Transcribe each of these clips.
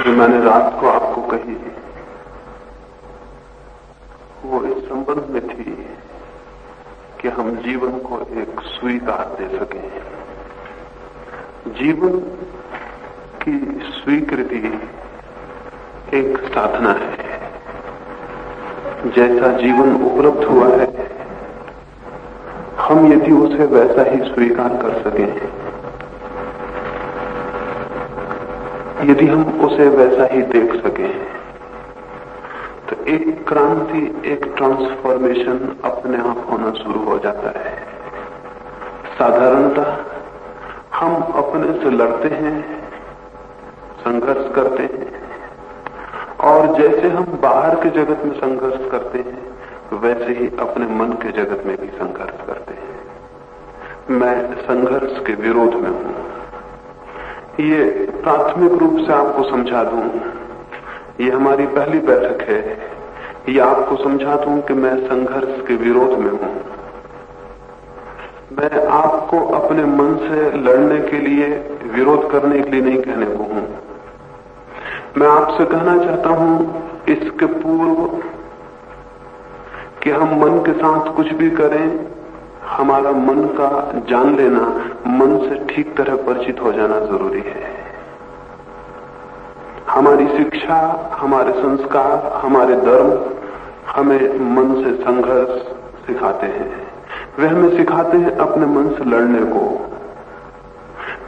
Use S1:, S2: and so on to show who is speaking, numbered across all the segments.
S1: जो मैंने रात को आपको कही वो इस संबंध में थी कि हम जीवन को एक स्वीकार दे सकें। जीवन की स्वीकृति एक साधना है। जैसा जीवन उपलब्ध हुआ है, हम यदि उसे वैसा ही स्वीकार कर सकें, यदि हम उसे वैसा ही देख सकें, तो एक क्रांति, एक ट्रांसफॉर्मेशन अपने आप होना शुरू हो जाता है। साधारणतः हम अपने से लड़ते हैं, संघर्ष करते हैं, और जैसे हम बाहर के जगत में संघर्ष करते हैं, वैसे ही अपने मन के जगत में भी संघर्ष करते हैं। मैं संघर्ष के विरोध में हूं। ये प्राथमिक रूप से आपको समझा दूं, ये हमारी पहली बैठक है। ये आपको समझा दूं कि मैं संघर्ष के विरोध में हूं। मैं आपको अपने मन से लड़ने के लिए, विरोध करने के लिए नहीं कहने को हूं। मैं आपसे कहना चाहता हूं इसके पूर्व कि हम मन के साथ कुछ भी करें, हमारा मन का जान लेना, मन से ठीक तरह परिचित हो जाना जरूरी है। हमारी शिक्षा, हमारे संस्कार, हमारे धर्म हमें मन से संघर्ष सिखाते हैं। वे हमें सिखाते हैं अपने मन से लड़ने को।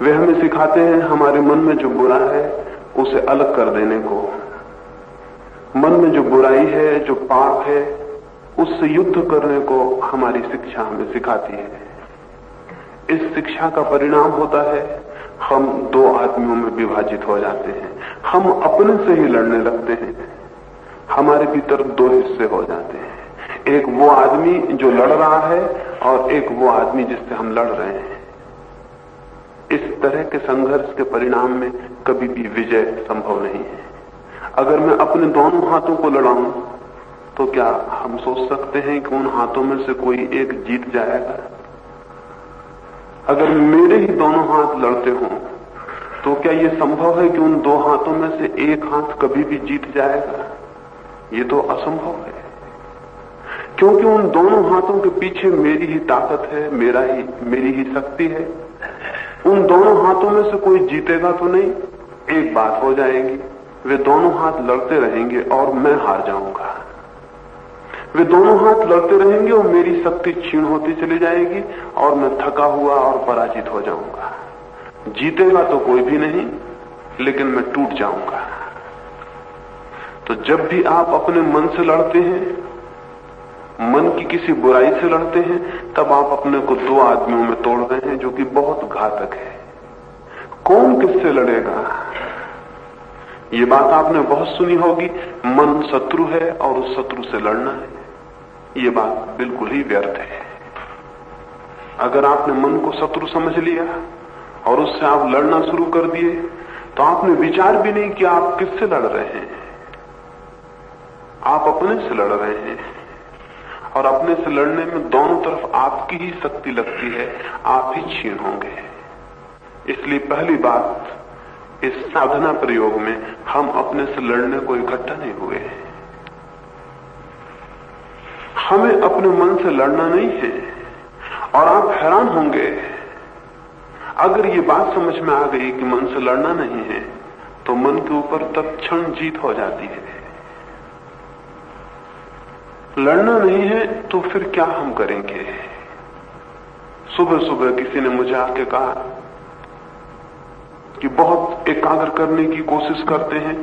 S1: वे हमें सिखाते हैं हमारे मन में जो बुरा है उसे अलग कर देने को। मन में जो बुराई है, जो पाप है, उससे युद्ध करने को हमारी शिक्षा हमें सिखाती है। इस शिक्षा का परिणाम होता है हम दो आदमियों में विभाजित हो जाते हैं। हम अपने से ही लड़ने लगते हैं। हमारे भीतर दो हिस्से हो जाते हैं। एक वो आदमी जो लड़ रहा है और एक वो आदमी जिससे हम लड़ रहे हैं। इस तरह के संघर्ष के परिणाम में कभी भी विजय संभव नहीं है। अगर मैं अपने दोनों हाथों को लड़ाऊं तो क्या हम सोच सकते हैं कि उन हाथों में से कोई एक जीत जाएगा? अगर मेरे ही दोनों हाथ लड़ते हों तो क्या यह संभव है कि उन दो हाथों में से एक हाथ कभी भी जीत जाएगा? ये तो असंभव है, क्योंकि उन दोनों हाथों के पीछे मेरी ही ताकत है, मेरी ही शक्ति है। उन दोनों हाथों में से कोई जीतेगा तो नहीं। एक बात हो जाएगी, वे दोनों हाथ लड़ते रहेंगे और मैं हार जाऊंगा। वे दोनों हाथ लड़ते रहेंगे और मेरी शक्ति क्षीण होती चली जाएगी और मैं थका हुआ और पराजित हो जाऊंगा। जीतेगा तो कोई भी नहीं, लेकिन मैं टूट जाऊंगा। तो जब भी आप अपने मन से लड़ते हैं, मन की किसी बुराई से लड़ते हैं, तब आप अपने को दो आदमियों में तोड़ रहे हैं, जो कि बहुत घातक है। कौन किससे लड़ेगा? ये बात आपने बहुत सुनी होगी, मन शत्रु है और उस शत्रु से लड़ना है। ये बात बिल्कुल ही व्यर्थ है। अगर आपने मन को शत्रु समझ लिया और उससे आप लड़ना शुरू कर दिए, तो आपने विचार भी नहीं किया आप किससे लड़ रहे हैं। आप अपने से लड़ रहे हैं, और अपने से लड़ने में दोनों तरफ आपकी ही शक्ति लगती है, आप ही क्षीण होंगे। इसलिए पहली बात, इस साधना प्रयोग में हम अपने से लड़ने को इकट्ठा नहीं हुए हैं। हमें अपने मन से लड़ना नहीं है। और आप हैरान होंगे अगर ये बात समझ में आ गई कि मन से लड़ना नहीं है, तो मन के ऊपर तत्क्षण जीत हो जाती है। लड़ना नहीं है तो फिर क्या हम करेंगे? सुबह सुबह किसी ने मुझे आके कहा कि बहुत एकाग्र करने की कोशिश करते हैं,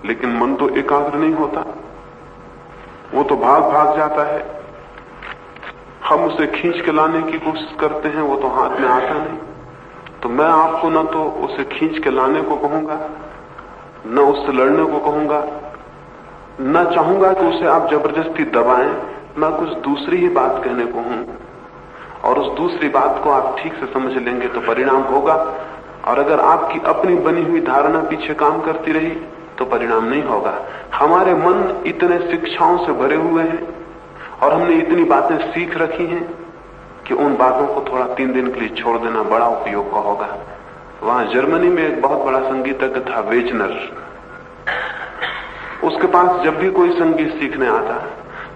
S1: लेकिन मन तो एकाग्र नहीं होता, वो तो भाग भाग जाता है। हम उसे खींच के लाने की कोशिश करते हैं, वो तो हाथ में आता नहीं। तो मैं आपको न तो उसे खींच के लाने को कहूंगा, न उससे लड़ने को कहूंगा, न चाहूंगा कि उसे आप जबरदस्ती दबाएं। मैं कुछ दूसरी ही बात कहने को हूं, और उस दूसरी बात को आप ठीक से समझ लेंगे तो परिणाम होगा। और अगर आपकी अपनी बनी हुई धारणा पीछे काम करती रही तो परिणाम नहीं होगा। हमारे मन इतने शिक्षाओं से भरे हुए हैं और हमने इतनी बातें सीख रखी हैं कि उन बातों को थोड़ा 3 दिन के लिए छोड़ देना बड़ा उपयोग का होगा। वहां जर्मनी में एक बहुत बड़ा संगीतज्ञ था, वेजनर। उसके पास जब भी कोई संगीत सीखने आता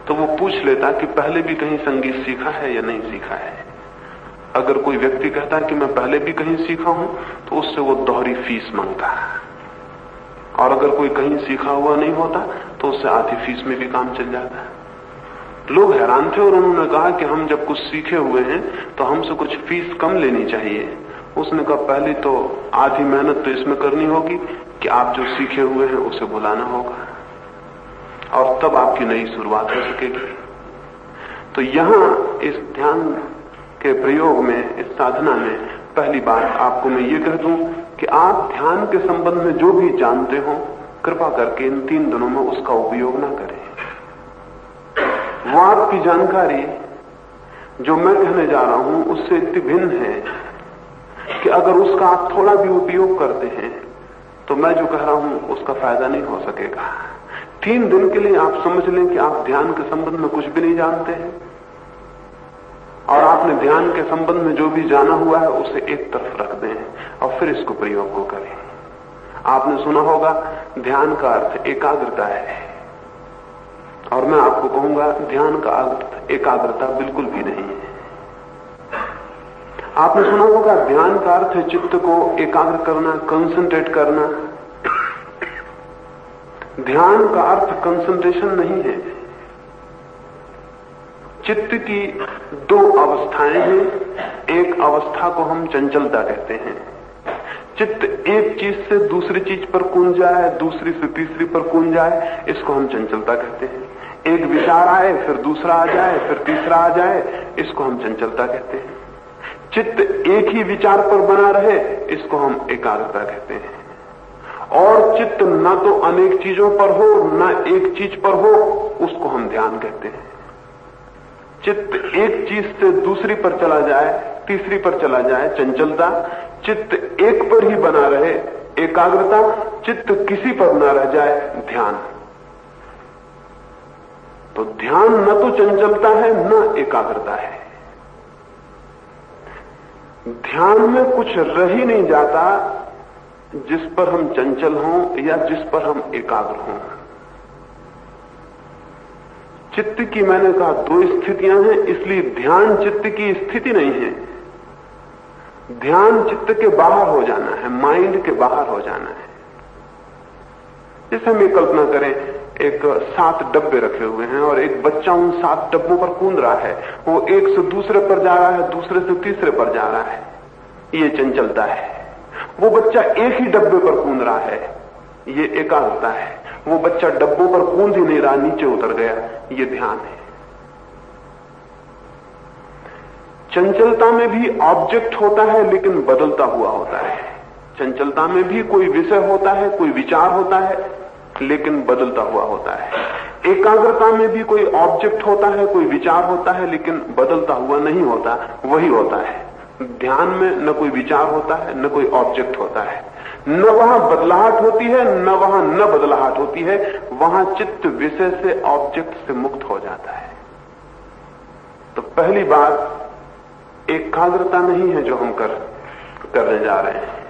S1: तो वो पूछ लेता कि पहले भी कहीं संगीत सीखा है या नहीं सीखा है। अगर कोई व्यक्ति कहता है कि मैं पहले भी कहीं सीखा हूं तो उससे वो दोहरी फीस मांगता है, और अगर कोई कहीं सीखा हुआ नहीं होता तो उससे आधी फीस में भी काम चल जाता है। लोग हैरान थे और उन्होंने कहा कि हम जब कुछ सीखे हुए हैं तो हमसे कुछ फीस कम लेनी चाहिए। उसने कहा पहले तो आधी मेहनत तो इसमें करनी होगी कि आप जो सीखे हुए हैं उसे भुलाना होगा, और तब आपकी नई शुरुआत हो सकेगी। तो यहां इस ध्यान के प्रयोग में, इस साधना में, पहली बात आपको मैं ये कह दूं कि आप ध्यान के संबंध में जो भी जानते हो, कृपा करके इन 3 दिनों में उसका उपयोग ना करें। वो आपकी जानकारी जो मैं कहने जा रहा हूं उससे इतनी भिन्न है कि अगर उसका आप थोड़ा भी उपयोग करते हैं तो मैं जो कह रहा हूं उसका फायदा नहीं हो सकेगा। 3 दिन के लिए आप समझ लें कि आप ध्यान के संबंध में कुछ भी नहीं जानते हैं, और आपने ध्यान के संबंध में जो भी जाना हुआ है उसे एक तरफ रख दें और फिर इसको प्रयोग को करें। आपने सुना होगा ध्यान का अर्थ एकाग्रता है, और मैं आपको कहूंगा ध्यान का अर्थ एकाग्रता बिल्कुल भी नहीं है। आपने सुना होगा ध्यान का अर्थ है चित्त को एकाग्र करना, कंसंट्रेट करना। ध्यान का अर्थ कंसंट्रेशन नहीं है। चित्त की 2 अवस्थाएं हैं। एक अवस्था को हम चंचलता कहते हैं। चित्त एक चीज से दूसरी चीज पर कूद जाए, दूसरी से तीसरी पर कूद जाए, इसको हम चंचलता कहते हैं। एक विचार आए, फिर दूसरा आ जाए, फिर तीसरा आ जाए, इसको हम चंचलता कहते हैं। चित्त एक ही विचार पर बना रहे, इसको हम एकाग्रता कहते हैं। और चित्त न तो अनेक चीजों पर हो, न एक चीज पर हो, उसको हम ध्यान कहते हैं। चित्त एक चीज से दूसरी पर चला जाए, तीसरी पर चला जाए, चंचलता। चित्त एक पर ही बना रहे, एकाग्रता। चित्त किसी पर न रह जाए, ध्यान। तो ध्यान न तो चंचलता है न एकाग्रता है। ध्यान में कुछ रह ही नहीं जाता जिस पर हम चंचल हों या जिस पर हम एकाग्र हों। चित्त की मैंने कहा 2 स्थितियां हैं, इसलिए ध्यान चित्त की स्थिति नहीं है। ध्यान चित्त के बाहर हो जाना है, माइंड के बाहर हो जाना है। जैसे हम ये कल्पना करें, एक 7 डब्बे रखे हुए हैं और एक बच्चा उन 7 डब्बों पर कूद रहा है। वो एक से दूसरे पर जा रहा है, दूसरे से तीसरे पर जा रहा है। ये चंचलता है। वो बच्चा एक ही डब्बे पर कूद रहा है, ये एकाग्रता है। वो बच्चा डब्बों पर कूद ही नहीं रहा, नीचे उतर गया, ये ध्यान है। चंचलता में भी ऑब्जेक्ट होता है लेकिन बदलता हुआ होता है। चंचलता में भी कोई विषय होता है, कोई विचार होता है, लेकिन बदलता हुआ होता है। एकाग्रता में भी कोई ऑब्जेक्ट होता है, कोई विचार होता है, लेकिन बदलता हुआ नहीं होता, वही होता है। ध्यान में न कोई विचार होता है, न कोई ऑब्जेक्ट होता है, न वहां बदलाहट होती है, न वहां न बदलाहट होती है। वहां चित्त विषय से, ऑब्जेक्ट से मुक्त हो जाता है। तो पहली बात एकाग्रता नहीं है जो हम करने जा रहे हैं।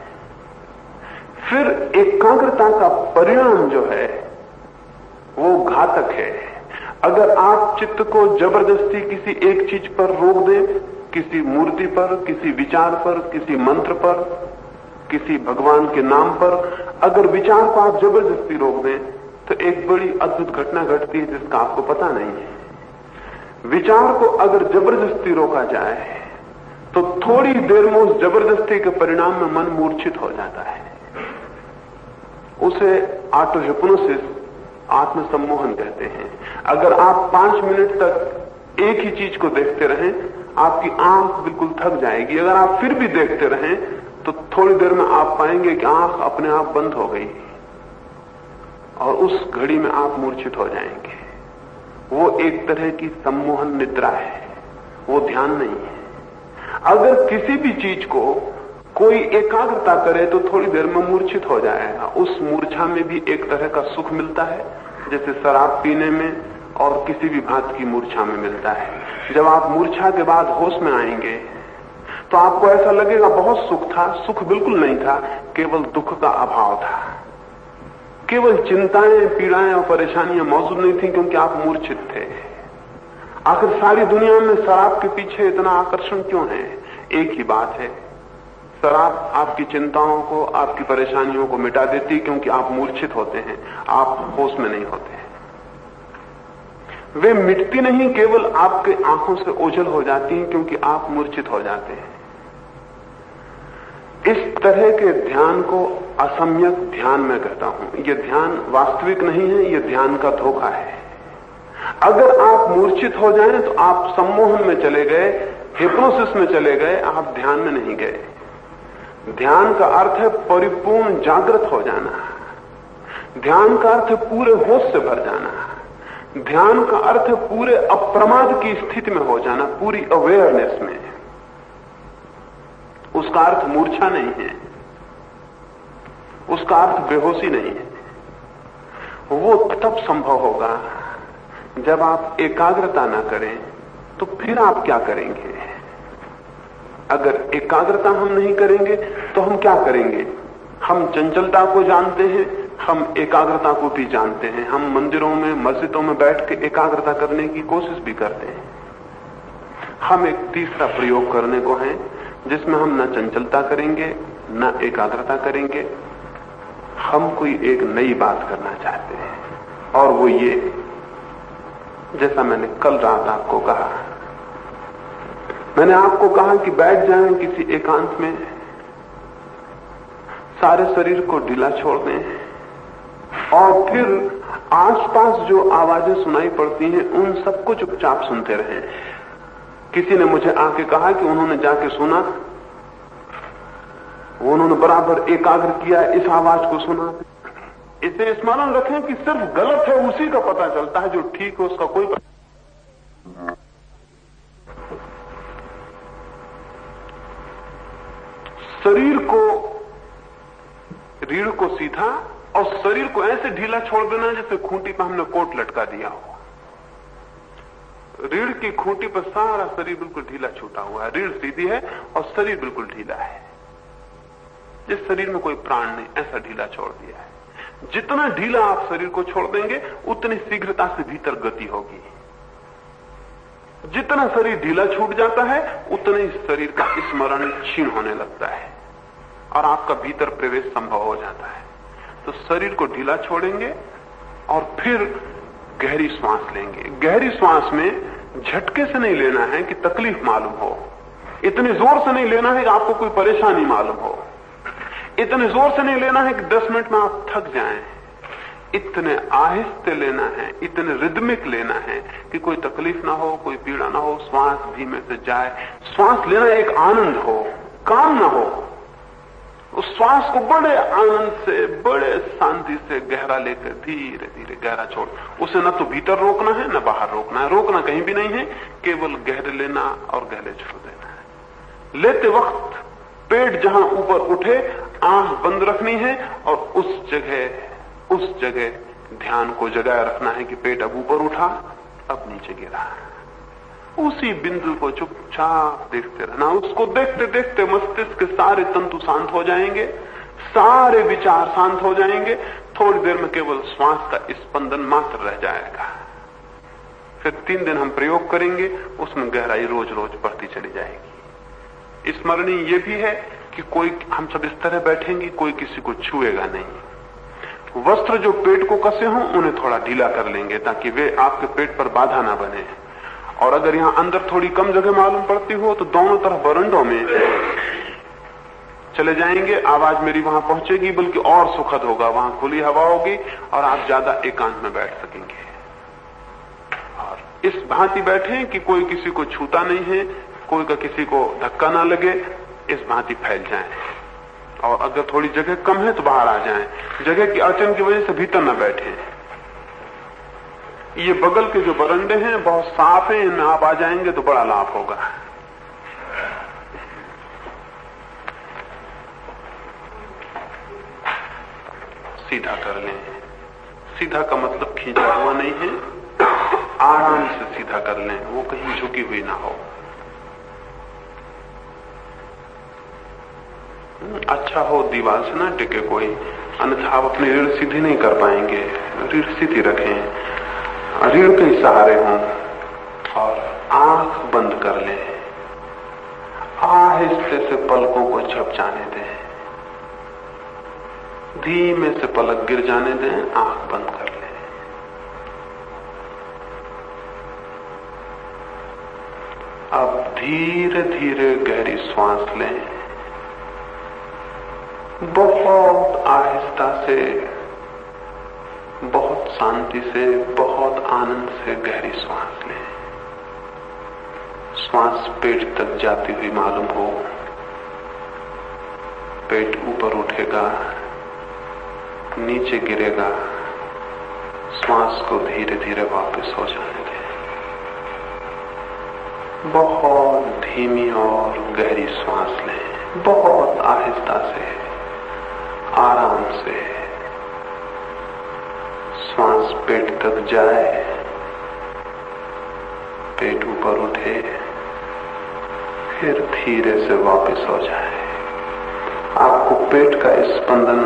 S1: फिर एकाग्रता का परिणाम जो है वो घातक है। अगर आप चित्त को जबरदस्ती किसी एक चीज पर रोक दें, किसी मूर्ति पर, किसी विचार पर, किसी मंत्र पर, किसी भगवान के नाम पर, अगर विचार को आप जबरदस्ती रोक दें तो एक बड़ी अद्भुत घटना घटती है जिसका आपको पता नहीं है। विचार को अगर जबरदस्ती रोका जाए तो थोड़ी देर में उस जबरदस्ती के परिणाम में मन मूर्छित हो जाता है। उसे ऑटो हिप्नोसिस, आत्मसम्मोहन कहते हैं। अगर आप 5 मिनट तक एक ही चीज को देखते रहें, आपकी आंख बिल्कुल थक जाएगी। अगर आप फिर भी देखते रहें तो थोड़ी देर में आप पाएंगे कि आंख अपने आप बंद हो गई और उस घड़ी में आप मूर्छित हो जाएंगे। वो एक तरह की सम्मोहन निद्रा है, वो ध्यान नहीं है। अगर किसी भी चीज को कोई एकाग्रता करे तो थोड़ी देर में मूर्छित हो जाएगा। उस मूर्छा में भी एक तरह का सुख मिलता है, जैसे शराब पीने में और किसी भी भांति की मूर्छा में मिलता है। जब आप मूर्छा के बाद होश में आएंगे तो आपको ऐसा लगेगा बहुत सुख था। सुख बिल्कुल नहीं था, केवल दुख का अभाव था। केवल चिंताएं, पीड़ाएं और परेशानियां मौजूद नहीं थी क्योंकि आप मूर्छित थे। आखिर सारी दुनिया में शराब के पीछे इतना आकर्षण क्यों है? एक ही बात है, शराब आपकी चिंताओं को, आपकी परेशानियों को मिटा देती क्योंकि आप मूर्छित होते हैं, आप होश में नहीं होते। वे मिटती नहीं, केवल आपके आंखों से ओझल हो जाती हैं क्योंकि आप मूर्छित हो जाते हैं। इस तरह के ध्यान को असम्यक ध्यान में कहता हूं। यह ध्यान वास्तविक नहीं है, यह ध्यान का धोखा है। अगर आप मूर्छित हो जाएं तो आप सम्मोहन में चले गए, हिप्नोसिस में चले गए, आप ध्यान में नहीं गए। ध्यान का अर्थ है परिपूर्ण जागृत हो जाना। ध्यान का अर्थ है पूरे होश से भर जाना। ध्यान का अर्थ है पूरे अप्रमाद की स्थिति में हो जाना, पूरी अवेयरनेस में। उसका अर्थ मूर्छा नहीं है, उसका अर्थ बेहोशी नहीं है। वो तब संभव होगा जब आप एकाग्रता ना करें। तो फिर आप क्या करेंगे? अगर एकाग्रता हम नहीं करेंगे तो हम क्या करेंगे? हम चंचलता को जानते हैं, हम एकाग्रता को भी जानते हैं। हम मंदिरों में, मस्जिदों में बैठ के एकाग्रता करने की कोशिश भी करते हैं। हम एक तीसरा प्रयोग करने को हैं जिसमें हम न चंचलता करेंगे न एकाग्रता करेंगे। हम कोई एक नई बात करना चाहते हैं, और वो ये, जैसा मैंने कल रात आपको कहा, मैंने आपको कहा कि बैठ जाएं किसी एकांत में, सारे शरीर को ढीला छोड़ दें और फिर आसपास जो आवाजें सुनाई पड़ती हैं उन सबको चुपचाप सुनते रहें। किसी ने मुझे आके कहा कि उन्होंने जाके सुना, उन्होंने बराबर एकाग्र किया, इस आवाज को सुना। इसे स्मरण रखें कि सिर्फ गलत है उसी का पता चलता है, जो ठीक है उसका कोई पता। शरीर को, रीढ़ को सीधा और शरीर को ऐसे ढीला छोड़ देना जैसे खूंटी पर हमने कोट लटका दिया हो। रीढ़ की खूंटी पर सारा शरीर बिल्कुल ढीला छूटा हुआ है, रीढ़ सीधी है और शरीर बिल्कुल ढीला है, जिस शरीर में कोई प्राण नहीं, ऐसा ढीला छोड़ दिया है। जितना ढीला आप शरीर को छोड़ देंगे उतनी शीघ्रता से भीतर गति होगी। जितना शरीर ढीला छूट जाता है उतने ही शरीर का स्मरण क्षीण होने लगता है और आपका भीतर प्रवेश संभव हो जाता है। तो शरीर को ढीला छोड़ेंगे और फिर गहरी श्वास लेंगे। गहरी श्वास में झटके से नहीं लेना है कि तकलीफ मालूम हो, इतने जोर से नहीं लेना है कि आपको कोई परेशानी मालूम हो, इतने जोर से नहीं लेना है कि 10 मिनट में आप थक जाएं। इतने आहिस्ते लेना है, इतने रिदमिक लेना है कि कोई तकलीफ ना हो, कोई पीड़ा ना हो, श्वास धीमे से जाए। श्वास लेना एक आनंद हो, काम ना हो। उस श्वास को बड़े आनंद से, बड़े शांति से गहरा लेकर धीरे धीरे गहरा छोड़। उसे न तो भीतर रोकना है न बाहर रोकना है, रोकना कहीं भी नहीं है, केवल गहरे लेना और गहरे छोड़ देना है। लेते वक्त पेट जहां ऊपर उठे आंख बंद रखनी है और उस जगह ध्यान को जगाए रखना है कि पेट अब ऊपर उठा, अब नीचे गिरा। उसी बिंदु को चुपचाप देखते रहना। उसको देखते देखते मस्तिष्क के सारे तंतु शांत हो जाएंगे, सारे विचार शांत हो जाएंगे। थोड़ी देर में केवल श्वास का स्पंदन मात्र रह जाएगा। फिर 3 दिन हम प्रयोग करेंगे, उसमें गहराई रोज रोज बढ़ती चली जाएगी। स्मरणीय ये भी है कि कोई, हम सब इस तरह बैठेंगे, कोई किसी को छुएगा नहीं। वस्त्र जो पेट को कसे हों उन्हें थोड़ा ढीला कर लेंगे ताकि वे आपके पेट पर बाधा ना बने। और अगर यहां अंदर थोड़ी कम जगह मालूम पड़ती हो तो दोनों तरफ बरंडों में चले जाएंगे, आवाज मेरी वहां पहुंचेगी, बल्कि और सुखद होगा। वहां खुली हवा होगी और आप ज्यादा एकांत में बैठ सकेंगे। और इस भांति बैठे कि कोई किसी को छूता नहीं है, कोई का किसी को धक्का ना लगे, इस भांति फैल जाएं। और अगर थोड़ी जगह कम है तो बाहर आ जाएं। जगह की अड़चन की वजह से भीतर न बैठे। ये बगल के जो बरंडे हैं बहुत साफ हैं, इनमें आप आ जाएंगे तो बड़ा लाभ होगा। सीधा कर लें। सीधा का मतलब खींचा हुआ नहीं है, आराम से सीधा कर लें, वो कहीं झुकी हुई ना हो। अच्छा हो दीवार से ना टिके कोई, अन्यथा आप अपनी रीढ़ सीधी नहीं कर पाएंगे। रीढ़ सीधी रखें, रीढ़ के सहारे हों और आंख बंद कर लें। आहिस्ते से पलकों को झप जाने दें, धीमे से पलक गिर जाने दें, आंख बंद कर लें। अब धीरे धीरे गहरी श्वास लें, बहुत आहिस्ता से, बहुत शांति से, बहुत आनंद से गहरी श्वास लें। श्वास पेट तक जाती हुई मालूम हो, पेट ऊपर उठेगा, नीचे गिरेगा, श्वास को धीरे धीरे वापस हो जाने दें। बहुत धीमी और गहरी श्वास लें, बहुत आहिस्ता से, आराम से। श्वास पेट तक जाए, पेट ऊपर उठे, फिर धीरे से वापस हो जाए। आपको पेट का स्पंदन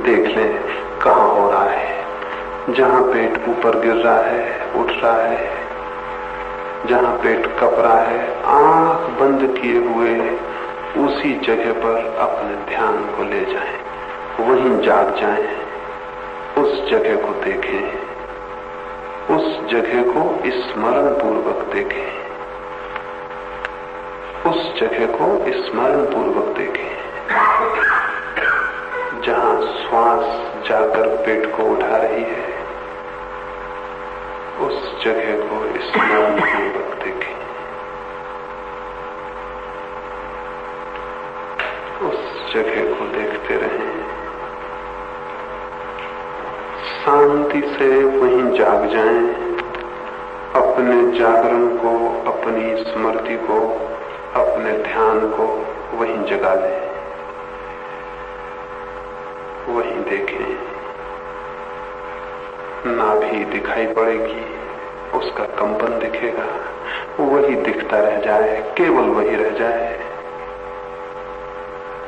S1: देख लें, कहां हो रहा है। जहां पेट ऊपर गिर रहा है, उठ रहा है, जहां पेट कप रहा है, आंख बंद किए हुए उसी जगह पर अपने ध्यान को ले जाएं, वहीं जाग जाएं, उस जगह को देखें, उस जगह को स्मरण पूर्वक देखें, उस जगह को स्मरण पूर्वक देखें। जहां श्वास जाकर पेट को उठा रही है, उस जगह को स्मरण पूर्वक देखें। उस जगह को देखते रहें, शांति से वहीं जाग जाएं। अपने जागरण को, अपनी स्मृति को, अपने ध्यान को वहीं जगा दें, वहीं देखें। नाभि दिखाई पड़ेगी, उसका कंपन दिखेगा, वही दिखता रह जाए, केवल वही रह जाए।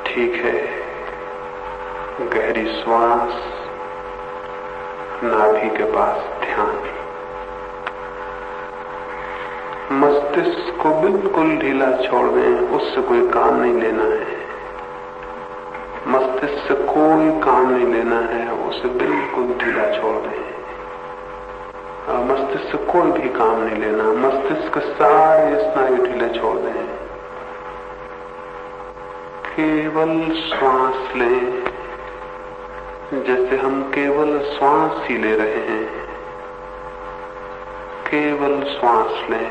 S1: ठीक है, गहरी श्वास, नाभि के पास ध्यान। मस्तिष्क को बिल्कुल ढीला छोड़ दें, उससे कोई काम नहीं लेना है। मस्तिष्क से कोई काम नहीं लेना है, उसे बिल्कुल ढीला छोड़ दें। मस्तिष्क से कोई भी काम नहीं लेना, मस्तिष्क के सारे स्नायु ढीले छोड़ दें। केवल श्वास लें, जैसे हम केवल श्वास ही ले रहे हैं। केवल श्वास लें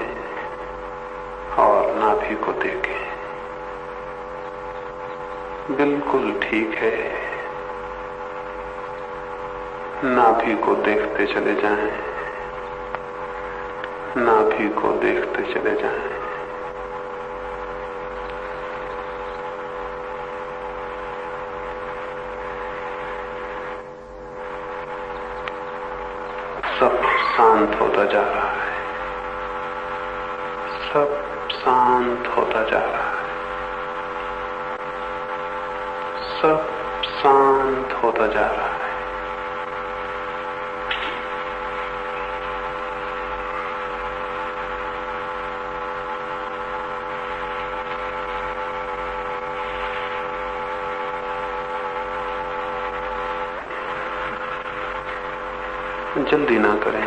S1: और नाभि को देखें। बिल्कुल ठीक है, नाभि को देखते चले जाएं, नाभि को देखते चले जाएं। सब शांत होता जा रहा है, सब शांत होता जा रहा है, सब शांत होता जा रहा है। जल्दी ना करें।